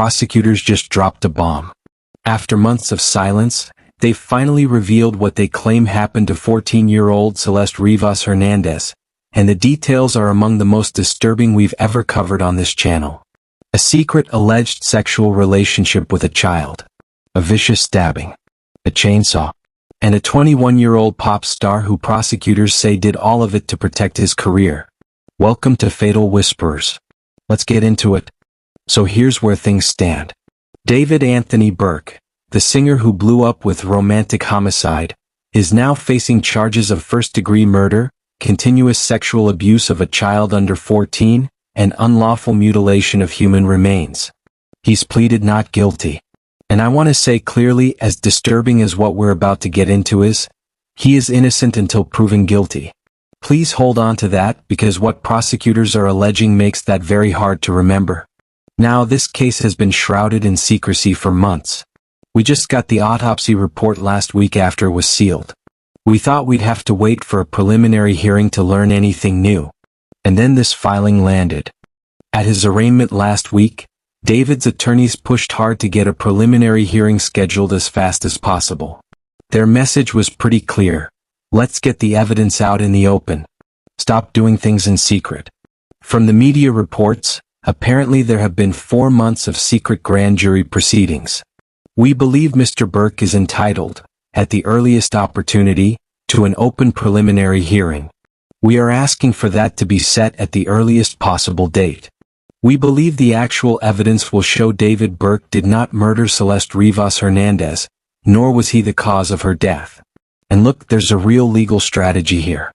prosecutors just dropped a bomb. After months of silence, they finally revealed what they claim happened to 14-year-old Celeste Rivas Hernandez, and the details are among the most disturbing we've ever covered on this channel. A secret alleged sexual relationship with a child, a vicious stabbing, a chainsaw, and a 21-year-old pop star who prosecutors say did all of it to protect his career. Welcome to Fatal Whisperers. Let's get into it. So here's where things stand. David Anthony Burke, the singer who blew up with romantic homicide, is now facing charges of first-degree murder, continuous sexual abuse of a child under 14, and unlawful mutilation of human remains. He's pleaded not guilty. And I want to say clearly, as disturbing as what we're about to get into is, he is innocent until proven guilty. Please hold on to that, because what prosecutors are alleging makes that very hard to remember. Now, this case has been shrouded in secrecy for months. We just got the autopsy report last week after it was sealed. We thought we'd have to wait for a preliminary hearing to learn anything new. And then this filing landed. At his arraignment last week, David's attorneys pushed hard to get a preliminary hearing scheduled as fast as possible. Their message was pretty clear. Let's get the evidence out in the open. Stop doing things in secret. From the media reports, apparently there have been 4 months of secret grand jury proceedings. We believe Mr. Burke is entitled, at the earliest opportunity, to an open preliminary hearing. We are asking for that to be set at the earliest possible date. We believe the actual evidence will show David Burke did not murder Celeste Rivas Hernandez, nor was he the cause of her death. And look, there's a real legal strategy here.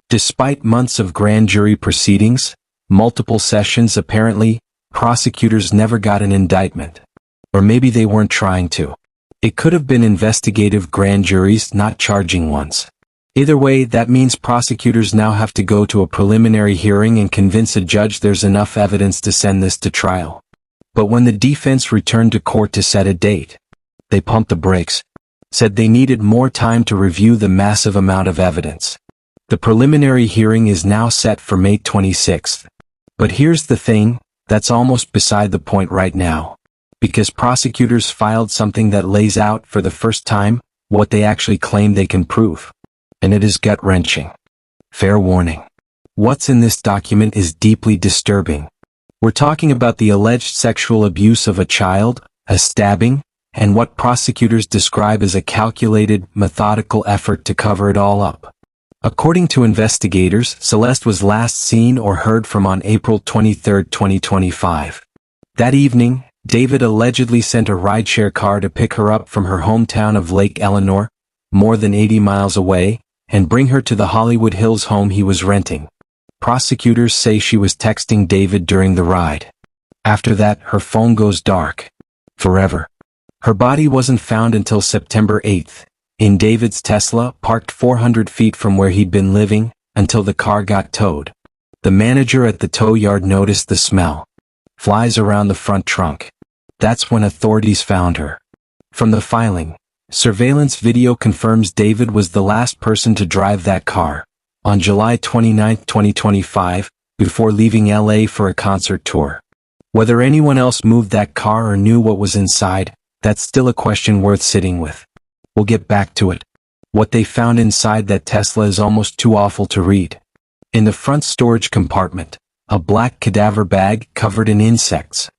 Despite months of grand jury proceedings, multiple sessions apparently, prosecutors never got an indictment. Or maybe they weren't trying to. It could have been investigative grand juries, not charging ones. Either way, that means prosecutors now have to go to a preliminary hearing and convince a judge there's enough evidence to send this to trial. But when the defense returned to court to set a date, they pumped the brakes, said they needed more time to review the massive amount of evidence. The preliminary hearing is now set for May 26th. But here's the thing, that's almost beside the point right now. Because prosecutors filed something that lays out for the first time what they actually claim they can prove. And it is gut-wrenching. Fair warning. What's in this document is deeply disturbing. We're talking about the alleged sexual abuse of a child, a stabbing, and what prosecutors describe as a calculated, methodical effort to cover it all up. According to investigators, Celeste was last seen or heard from on April 23, 2025. That evening, David allegedly sent a rideshare car to pick her up from her hometown of Lake Eleanor, more than 80 miles away, and bring her to the Hollywood Hills home he was renting. Prosecutors say she was texting David during the ride. After that, her phone goes dark. Forever. Her body wasn't found until September 8th, in David's Tesla, parked 400 feet from where he'd been living, until the car got towed. The manager at the tow yard noticed the smell. Flies around the front trunk. That's when authorities found her. From the filing, surveillance video confirms David was the last person to drive that car, on July 29, 2025, before leaving LA for a concert tour. Whether anyone else moved that car or knew what was inside, that's still a question worth sitting with. We'll get back to it. What they found inside that Tesla is almost too awful to read. In the front storage compartment, a black cadaver bag covered in insects.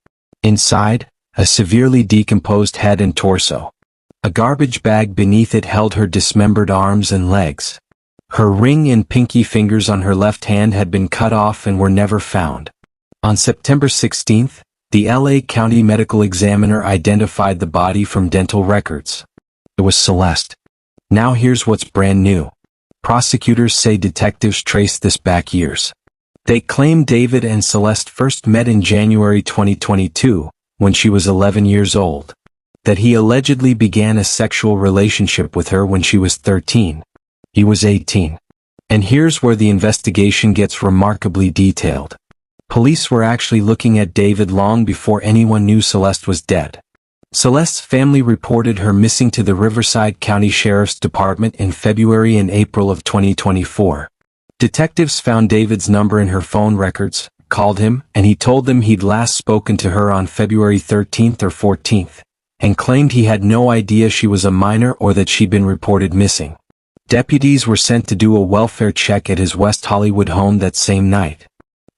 Inside, a severely decomposed head and torso. A garbage bag beneath it held her dismembered arms and legs. Her ring and pinky fingers on her left hand had been cut off and were never found. On September 16th, the LA County Medical Examiner identified the body from dental records. It was Celeste. Now here's what's brand new. Prosecutors say detectives traced this back years. They claim David and Celeste first met in January 2022, when she was 11 years old. That he allegedly began a sexual relationship with her when she was 13. He was 18. And here's where the investigation gets remarkably detailed. Police were actually looking at David long before anyone knew Celeste was dead. Celeste's family reported her missing to the Riverside County Sheriff's Department in February and April of 2024. Detectives found David's number in her phone records, called him, and he told them he'd last spoken to her on February 13th or 14th, and claimed he had no idea she was a minor or that she'd been reported missing. Deputies were sent to do a welfare check at his West Hollywood home that same night.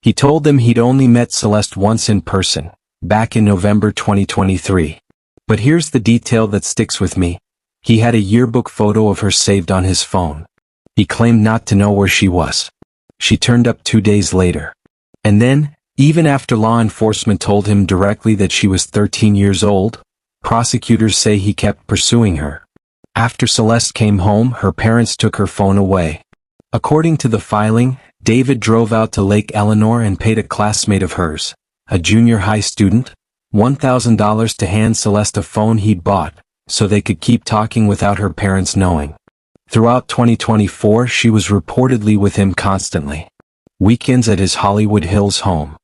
He told them he'd only met Celeste once in person, back in November 2023. But here's the detail that sticks with me. He had a yearbook photo of her saved on his phone. He claimed not to know where she was. She turned up 2 days later. And then, even after law enforcement told him directly that she was 13 years old, prosecutors say he kept pursuing her. After Celeste came home, her parents took her phone away. According to the filing, David drove out to Lake Eleanor and paid a classmate of hers, a junior high student, $1,000 to hand Celeste a phone he'd bought, so they could keep talking without her parents knowing. Throughout 2024, she was reportedly with him constantly. Weekends at his Hollywood Hills home.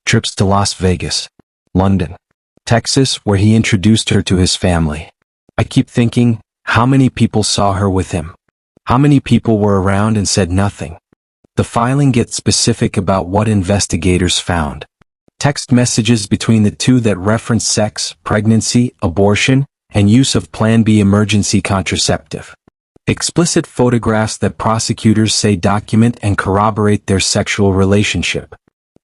Trips to Las Vegas, London, Texas, where he introduced her to his family. I keep thinking, how many people saw her with him? How many people were around and said nothing? The filing gets specific about what investigators found. Text messages between the two that reference sex, pregnancy, abortion, and use of Plan B emergency contraceptive. Explicit photographs that prosecutors say document and corroborate their sexual relationship.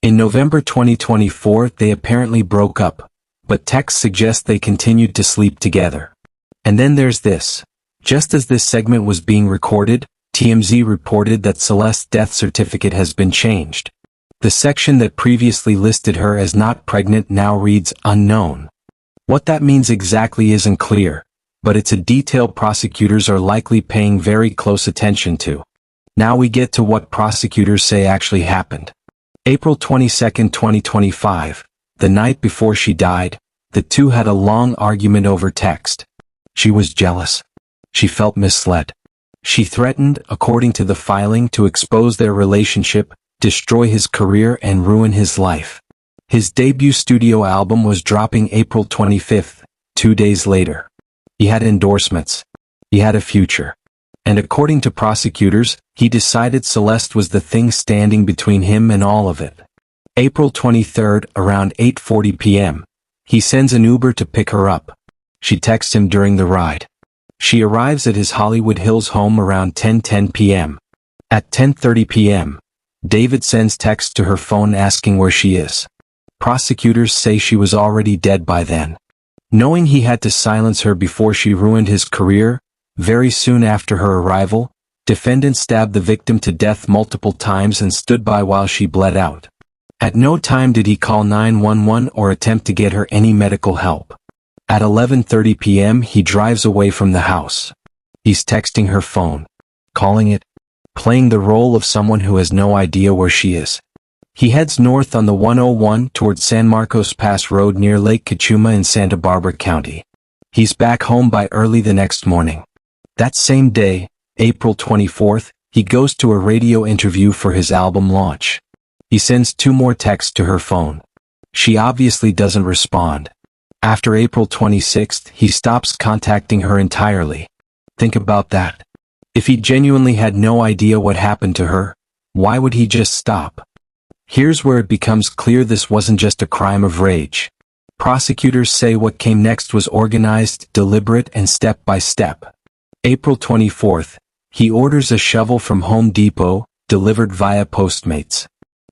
In November 2024, they apparently broke up, but texts suggest they continued to sleep together. And then there's this. Just as this segment was being recorded, TMZ reported that Celeste's death certificate has been changed. The section that previously listed her as not pregnant now reads unknown. What that means exactly isn't clear, but it's a detail prosecutors are likely paying very close attention to. Now we get to what prosecutors say actually happened. April 22, 2025, the night before she died, the two had a long argument over text. She was jealous. She felt misled. She threatened, according to the filing, to expose their relationship, destroy his career, and ruin his life. His debut studio album was dropping April 25th, 2 days later. He had endorsements. He had a future. And according to prosecutors, he decided Celeste was the thing standing between him and all of it. April 23rd, around 8:40 p.m., he sends an Uber to pick her up. She texts him during the ride. She arrives at his Hollywood Hills home around 10:10 p.m. At 10:30 p.m., David sends text to her phone asking where she is. Prosecutors say she was already dead by then. Knowing he had to silence her before she ruined his career, very soon after her arrival, defendant stabbed the victim to death multiple times and stood by while she bled out. At no time did he call 911 or attempt to get her any medical help. At 11:30 p.m. he drives away from the house. He's texting her phone, calling it, playing the role of someone who has no idea where she is. He heads north on the 101 towards San Marcos Pass Road near Lake Cachuma in Santa Barbara County. He's back home by early the next morning. That same day, April 24th, he goes to a radio interview for his album launch. He sends 2 more texts to her phone. She obviously doesn't respond. After April 26th, he stops contacting her entirely. Think about that. If he genuinely had no idea what happened to her, why would he just stop? Here's where it becomes clear this wasn't just a crime of rage. Prosecutors say what came next was organized, deliberate, and step by step. April 24th, he orders a shovel from Home Depot, delivered via Postmates.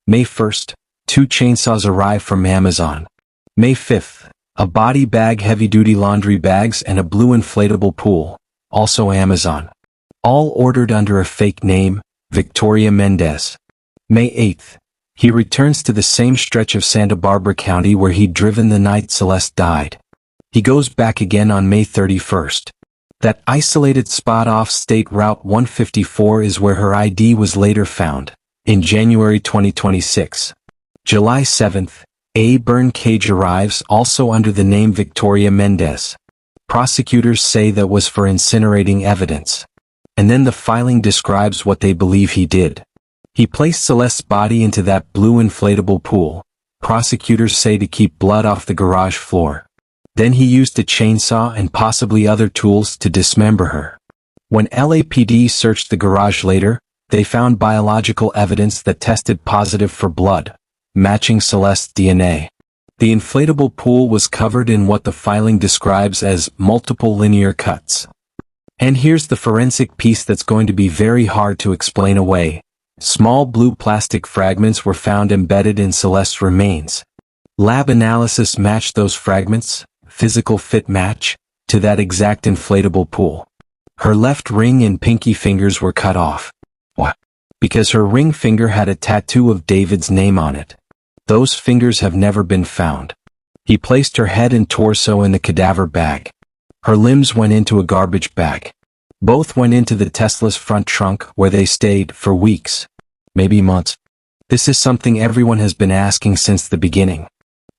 May 1st, 2 chainsaws arrive from Amazon. May 5th, a body bag, heavy-duty laundry bags, and a blue inflatable pool, also Amazon. All ordered under a fake name, Victoria Mendez. May 8th, he returns to the same stretch of Santa Barbara County where he'd driven the night Celeste died. He goes back again on May 31st. That isolated spot off State Route 154 is where her ID was later found, in January 2026. July 7th, a burn cage arrives, also under the name Victoria Mendez. Prosecutors say that was for incinerating evidence. And then the filing describes what they believe he did. He placed Celeste's body into that blue inflatable pool. Prosecutors say to keep blood off the garage floor. Then he used a chainsaw and possibly other tools to dismember her. When LAPD searched the garage later, they found biological evidence that tested positive for blood, matching Celeste's DNA. The inflatable pool was covered in what the filing describes as multiple linear cuts. And here's the forensic piece that's going to be very hard to explain away. Small blue plastic fragments were found embedded in Celeste's remains. Lab analysis matched those fragments, physical fit match, to that exact inflatable pool. Her left ring and pinky fingers were cut off. What? Because her ring finger had a tattoo of David's name on it. Those fingers have never been found. He placed her head and torso in the cadaver bag. Her limbs went into a garbage bag. Both went into the Tesla's front trunk where they stayed for weeks, maybe months. This is something everyone has been asking since the beginning.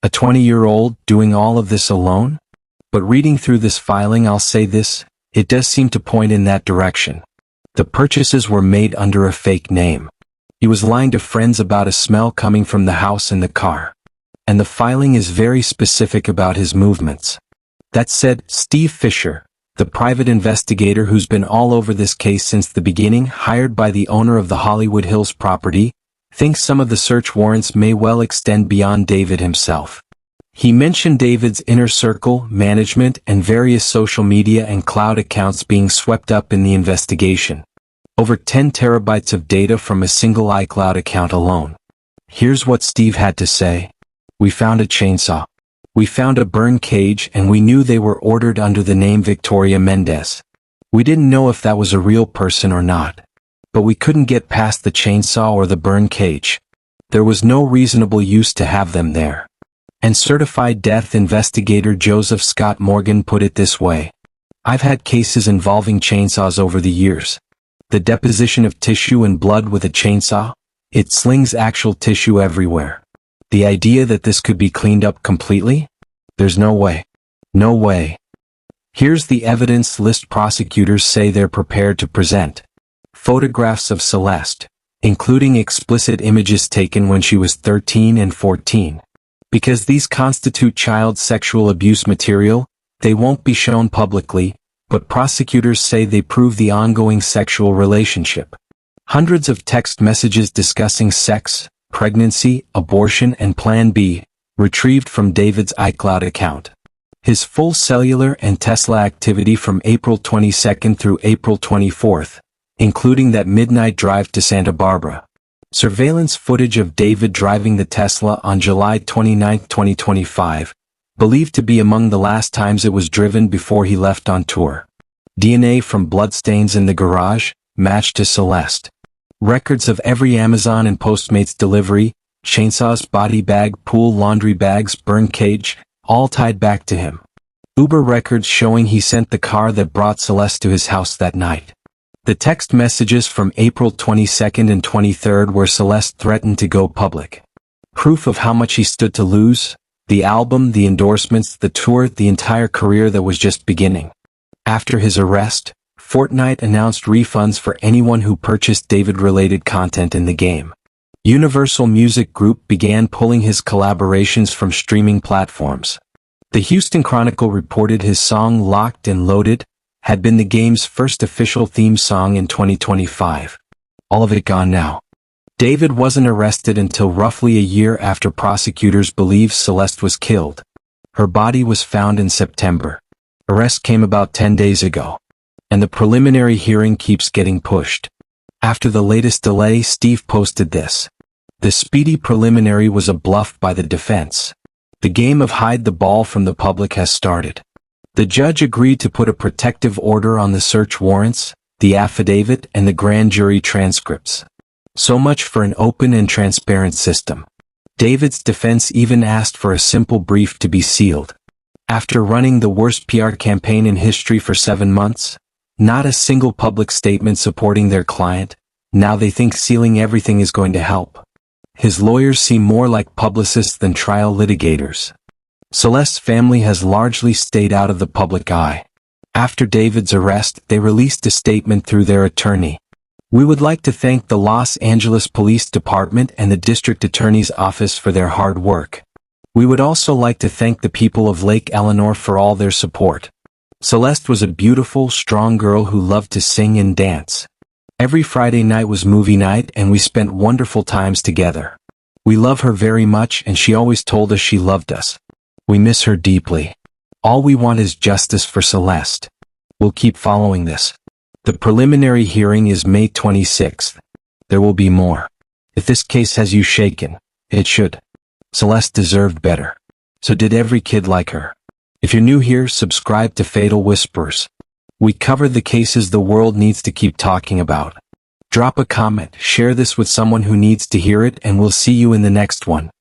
A 20-year-old doing all of this alone? But reading through this filing, I'll say this, it does seem to point in that direction. The purchases were made under a fake name. He was lying to friends about a smell coming from the house and the car. And the filing is very specific about his movements. That said, Steve Fisher, the private investigator who's been all over this case since the beginning, hired by the owner of the Hollywood Hills property, thinks some of the search warrants may well extend beyond David himself. He mentioned David's inner circle, management, and various social media and cloud accounts being swept up in the investigation. Over 10 terabytes of data from a single iCloud account alone. Here's what Steve had to say. We found a chainsaw. We found a burn cage, and we knew they were ordered under the name Victoria Mendez. We didn't know if that was a real person or not. But we couldn't get past the chainsaw or the burn cage. There was no reasonable use to have them there. And certified death investigator Joseph Scott Morgan put it this way. I've had cases involving chainsaws over the years. The deposition of tissue and blood with a chainsaw, it slings actual tissue everywhere. The idea that this could be cleaned up completely? There's no way. No way. Here's the evidence list prosecutors say they're prepared to present. Photographs of Celeste, including explicit images taken when she was 13 and 14. Because these constitute child sexual abuse material, they won't be shown publicly, but prosecutors say they prove the ongoing sexual relationship. Hundreds of text messages discussing sex, pregnancy, abortion, and Plan B, retrieved from David's iCloud account. His full cellular and Tesla activity from April 22 through April 24, including that midnight drive to Santa Barbara. Surveillance footage of David driving the Tesla on July 29, 2025, believed to be among the last times it was driven before he left on tour. DNA from bloodstains in the garage, matched to Celeste. Records of every Amazon and Postmates delivery, chainsaws, body bag, pool, laundry bags, burn cage, all tied back to him. Uber records showing he sent the car that brought Celeste to his house that night. The text messages from April 22 and 23 where Celeste threatened to go public. Proof of how much he stood to lose, the album, the endorsements, the tour, the entire career that was just beginning. After his arrest, Fortnite announced refunds for anyone who purchased David-related content in the game. Universal Music Group began pulling his collaborations from streaming platforms. The Houston Chronicle reported his song Locked and Loaded had been the game's first official theme song in 2025. All of it gone now. David wasn't arrested until roughly a year after prosecutors believe Celeste was killed. Her body was found in September. Arrest came about 10 days ago. And the preliminary hearing keeps getting pushed. After the latest delay, Steve posted this. The speedy preliminary was a bluff by the defense. The game of hide the ball from the public has started. The judge agreed to put a protective order on the search warrants, the affidavit, and the grand jury transcripts. So much for an open and transparent system. David's defense even asked for a simple brief to be sealed. After running the worst PR campaign in history for 7 months, not a single public statement supporting their client, now they think sealing everything is going to help. His lawyers seem more like publicists than trial litigators. Celeste's family has largely stayed out of the public eye. After David's arrest, they released a statement through their attorney. We would like to thank the Los Angeles Police Department and the District Attorney's Office for their hard work. We would also like to thank the people of Lake Eleanor for all their support. Celeste was a beautiful, strong girl who loved to sing and dance. Every Friday night was movie night and we spent wonderful times together. We love her very much and she always told us she loved us. We miss her deeply. All we want is justice for Celeste. We'll keep following this. The preliminary hearing is May 26th. There will be more. If this case has you shaken, it should. Celeste deserved better. So did every kid like her. If you're new here, subscribe to Fatal Whispers. We cover the cases the world needs to keep talking about. Drop a comment, share this with someone who needs to hear it, and we'll see you in the next one.